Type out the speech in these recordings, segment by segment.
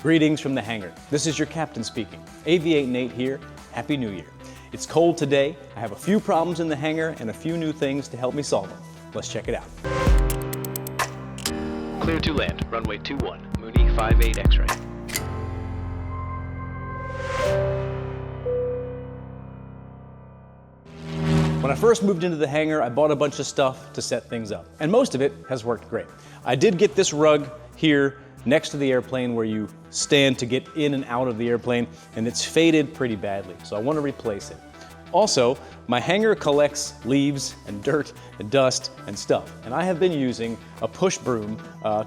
Greetings from the hangar. This is your captain speaking. Aviate Nate here. Happy New Year. It's cold today. I have a few problems in the hangar and a few new things to help me solve them. Let's check it out. Clear to land, runway 21, Mooney 58 X-ray. When I first moved into the hangar, I bought a bunch of stuff to set things up, and most of it has worked great. I did get this rug here next to the airplane where you stand to get in and out of the airplane, and it's faded pretty badly, so I want to replace it. Also, my hangar collects leaves and dirt and dust and stuff, and I have been using a push broom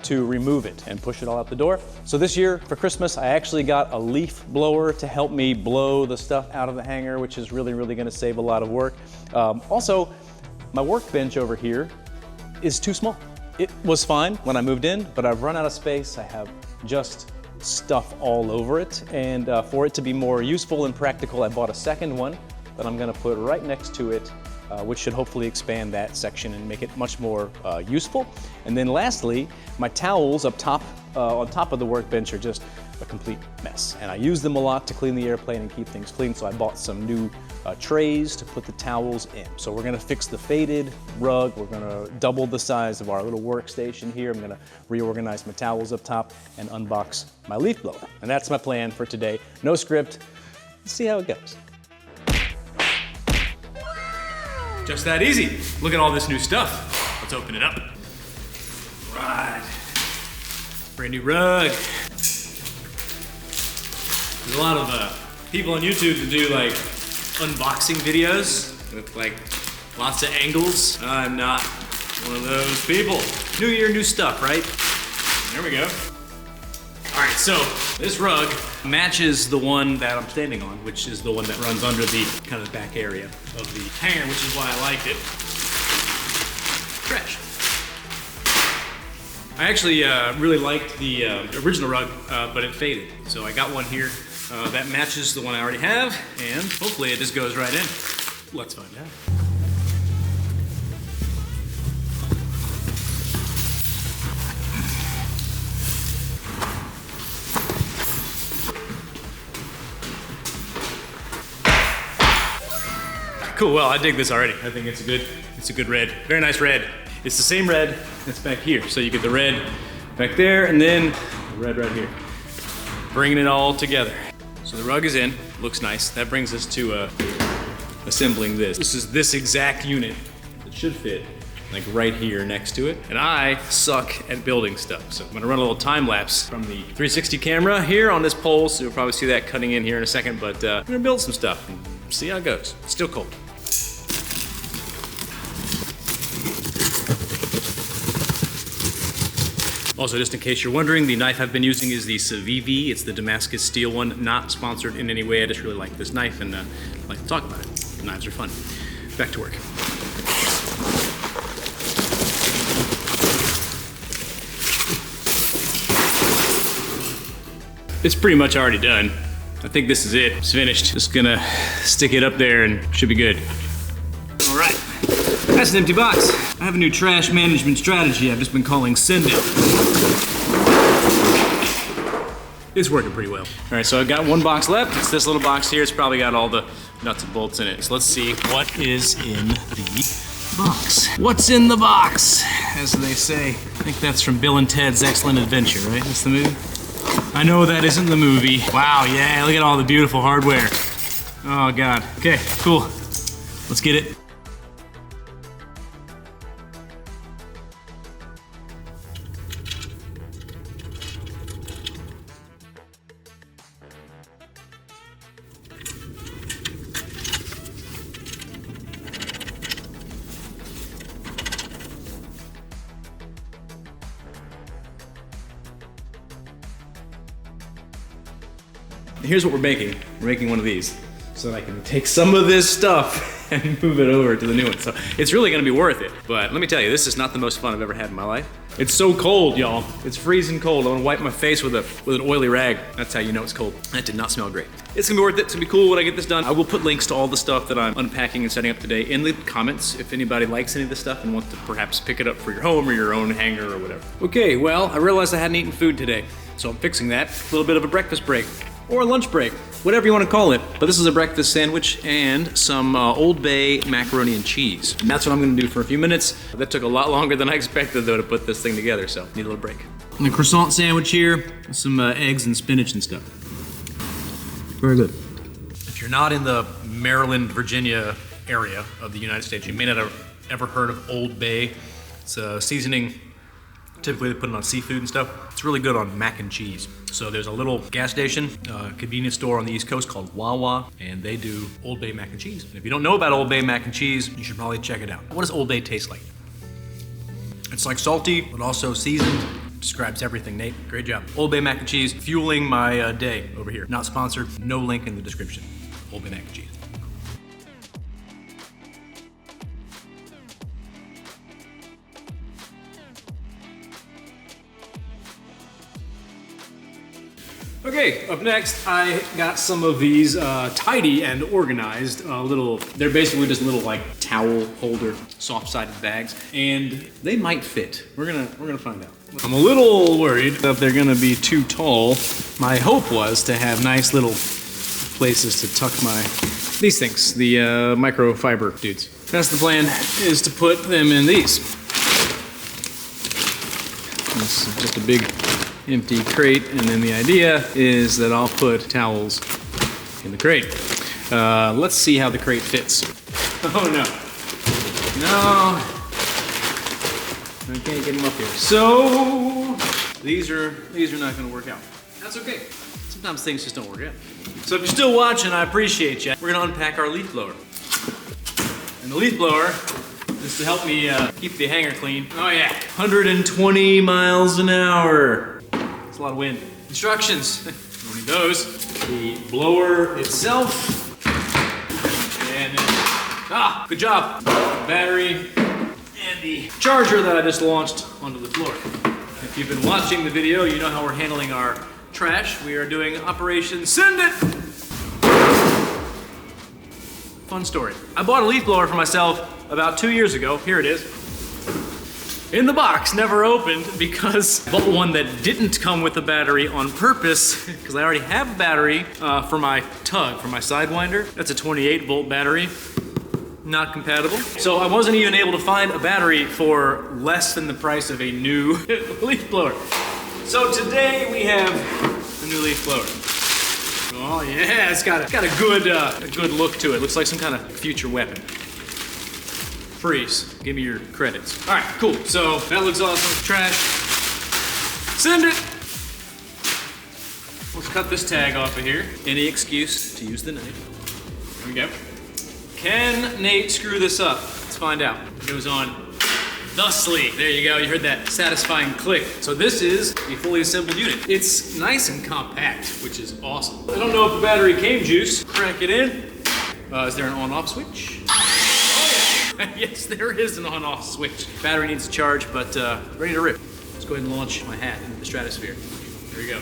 to remove it and push it all out the door. So this year for Christmas, I actually got a leaf blower to help me blow the stuff out of the hangar, which is really going to save a lot of work. Also, my workbench over here is too small. It was fine when I moved in, but I've run out of space. I have just stuff all over it, and for it to be more useful and practical, I bought a second one that I'm gonna put right next to it, which should hopefully expand that section and make it much more useful. And then lastly, my towels up top, on top of the workbench are just a complete mess. And I use them a lot to clean the airplane and keep things clean, so I bought some new trays to put the towels in. So we're gonna fix the faded rug, we're gonna double the size of our little workstation here, I'm gonna reorganize my towels up top and unbox my leaf blower. And that's my plan for today. No script, let's see how it goes. Just that easy. Look at all this new stuff. Let's open it up. Right. Brand new rug. There's a lot of people on YouTube that do like unboxing videos with like lots of angles. I'm not one of those people. New year, new stuff, right? There we go. All right, so this rug matches the one that I'm standing on, which is the one that runs under the kind of back area of the hangar, which is why I liked it. Trash. I actually really liked the original rug, but it faded. So I got one here that matches the one I already have, and hopefully it just goes right in. Let's find out. Cool, well, I dig this already. I think it's a good red. Very nice red. It's the same red that's back here. So you get the red back there and then the red right here. Bringing it all together. So the rug is in, looks nice. That brings us to assembling this. This is this exact unit that should fit like right here next to it. And I suck at building stuff. So I'm gonna run a little time lapse from the 360 camera here on this pole. So you'll probably see that cutting in here in a second, but I'm gonna build some stuff and see how it goes. It's still cold. Also, just in case you're wondering, the knife I've been using is the Civivi. It's the Damascus steel one, not sponsored in any way. I just really like this knife and like to talk about it. Knives are fun. Back to work. It's pretty much already done. I think this is it. It's finished. Just gonna stick it up there and should be good. All right, that's an empty box. I have a new trash management strategy I've just been calling send it. It's working pretty well. All right, so I've got one box left. It's this little box here. It's probably got all the nuts and bolts in it. So let's see what is in the box. What's in the box, as they say. I think that's from Bill and Ted's Excellent Adventure, right? That's the movie? I know that isn't the movie. Wow, yeah, look at all the beautiful hardware. Oh God, okay, cool. Let's get it. Here's what we're making. We're making one of these so that I can take some of this stuff and move it over to the new one. So it's really gonna be worth it. But let me tell you, this is not the most fun I've ever had in my life. It's so cold, y'all. It's freezing cold. I wanna wipe my face with an oily rag. That's how you know it's cold. That did not smell great. It's gonna be worth it. It's gonna be cool when I get this done. I will put links to all the stuff that I'm unpacking and setting up today in the comments if anybody likes any of this stuff and wants to perhaps pick it up for your home or your own hangar or whatever. Okay, well, I realized I hadn't eaten food today. So I'm fixing that. A little bit of a breakfast break or a lunch break, whatever you want to call it. But this is a breakfast sandwich and some Old Bay macaroni and cheese. And that's what I'm gonna do for a few minutes. That took a lot longer than I expected though to put this thing together, so need a little break. And the croissant sandwich here, with some eggs and spinach and stuff. Very good. If you're not in the Maryland, Virginia area of the United States, you may not have ever heard of Old Bay. It's a seasoning. Typically they put it on seafood and stuff. It's really good on mac and cheese. So there's a little gas station, convenience store on the East Coast called Wawa, and they do Old Bay mac and cheese. And if you don't know about Old Bay mac and cheese, you should probably check it out. What does Old Bay taste like? It's like salty, but also seasoned. Describes everything, Nate. Great job. Old Bay mac and cheese, fueling my day over here. Not sponsored, no link in the description. Old Bay mac and cheese. Okay, up next, I got some of these tidy and organized they're basically just little like towel holder, soft-sided bags, and they might fit. We're gonna find out. I'm a little worried if they're gonna be too tall. My hope was to have nice little places to tuck these things, the microfiber dudes. That's the plan, is to put them in these. This is just a big empty crate, and then the idea is that I'll put towels in the crate. Let's see how the crate fits. Oh no. No. I can't get them up here. So these are not gonna work out. That's okay. Sometimes things just don't work out. So if you're still watching, I appreciate you. We're gonna unpack our leaf blower. And the leaf blower is to help me keep the hangar clean. Oh yeah, 120 miles an hour. That's a lot of wind. Instructions, don't need those. The blower itself, and then, good job. Battery, and the charger that I just launched onto the floor. If you've been watching the video, you know how we're handling our trash. We are doing Operation Send It. Fun story. I bought a leaf blower for myself about 2 years ago. Here it is. In the box, never opened, because I bought one that didn't come with a battery on purpose, because I already have a battery for my tug, for my Sidewinder. That's a 28-volt battery. Not compatible. So I wasn't even able to find a battery for less than the price of a new leaf blower. So today we have a new leaf blower. Oh yeah, it's got a good look to it. Looks like some kind of future weapon. Freeze, give me your credits. All right, cool. So that looks awesome. Trash. Send it. Let's cut this tag off of here. Any excuse to use the knife. There we go. Can Nate screw this up? Let's find out. It goes on thusly. There you go, you heard that satisfying click. So this is a fully assembled unit. It's nice and compact, which is awesome. I don't know if the battery came juice. Crank it in. Is there an on-off switch? Oh yeah, yes, there is an on-off switch. Battery needs to charge, but ready to rip. Let's go ahead and launch my hat into the stratosphere. There we go.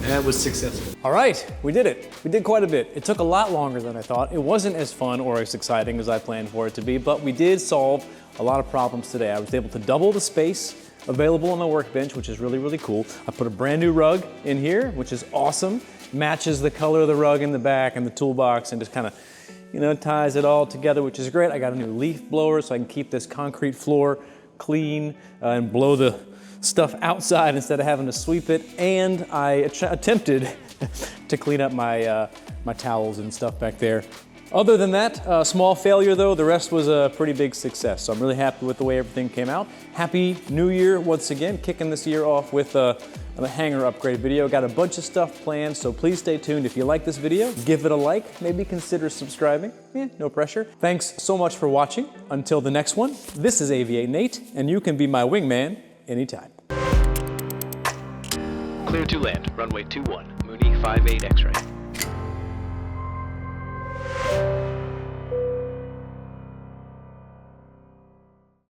That was successful. All right, we did it. We did quite a bit. It took a lot longer than I thought. It wasn't as fun or as exciting as I planned for it to be, but we did solve a lot of problems today. I was able to double the space available on the workbench, which is really, really cool. I put a brand new rug in here, which is awesome. Matches the color of the rug in the back and the toolbox and just kind of, you know, ties it all together, which is great. I got a new leaf blower so I can keep this concrete floor clean and blow the stuff outside instead of having to sweep it. And I attempted to clean up my my towels and stuff back there. Other than that, small failure though, the rest was a pretty big success. So I'm really happy with the way everything came out. Happy New Year once again, kicking this year off with a hangar upgrade video. Got a bunch of stuff planned, so please stay tuned. If you like this video, give it a like, maybe consider subscribing. No pressure. Thanks so much for watching. Until the next one, this is Aviate Nate, and you can be my wingman anytime. Clear to land, runway 21, Mooney 58 X-ray.